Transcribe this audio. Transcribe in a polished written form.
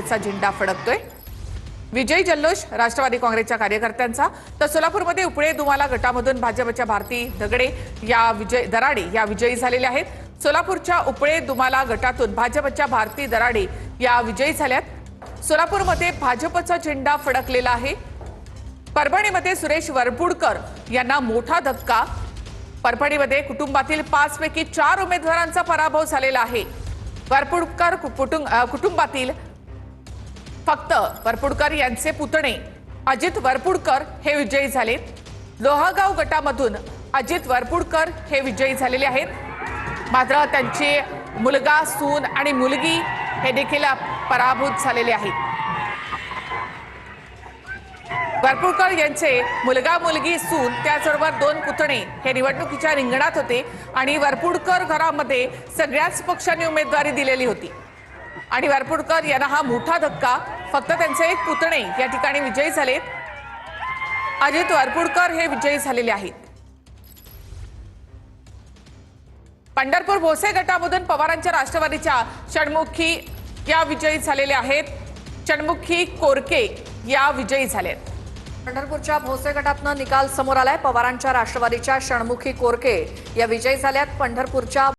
चा झेंडा फडकतोय। विजय जल्लोष राष्ट्रवादी काँग्रेसच्या कार्यकर्त्यांचा तर सोलापूरमध्ये उपळे दुमाला गटामधून भाजपच्या भारती दराडे या विजयी झालेल्या आहेत। सोलापूरच्या उपळे दुमाला गटातून भाजपच्या भारती दराडे या विजयी झाल्यात। सोलापूरमध्ये भाजपचा झेंडा फडकलेला आहे। परभणीमध्ये सुरेश वरपुडकर यांना मोठा धक्का। परभणीमध्ये कुटुंबातील 5 पैकी 4 उमेदवारांचा पराभव झालेला आहे। वरपुडकर कुटुंबातील फक्त वरपुडकर यांचे पुतणे अजित वरपुडकर हे विजयी झालेत। लोहागाव गटामधून अजित वरपुडकर हे विजयी झालेले आहेत। मात्र त्यांचे मुलगा सून आणि मुलगी हे देखील पराभूत झालेले आहेत। वरपुडकर यांचे मुलगा मुलगी सून त्याचबरोबर 2 पुतणे हे निवडणुकीच्या रिंगणात होते आणि वरपुडकर घरामध्ये सगळ्याच पक्षांनी उमेदवारी दिलेली होती आणि वरपुडकर यांना हा मोठा धक्का। फक्त त्यांचे एक पुतणे या ठिकाणी विजयी झालेत। अजित वरपुडकर हे विजयी झालेले आहेत। पंढरपूर भोसे गटामधून पवारांच्या राष्ट्रवादीच्या षण्मुखी या विजयी झालेल्या आहेत। षण्मुखी कोरके या विजयी झालेत। पंढरपूरच्या भोसे गटातनं निकाल समोर आलाय। पवारांच्या राष्ट्रवादीच्या षण्मुखी कोरके या विजयी झाल्यात। पंढरपूरच्या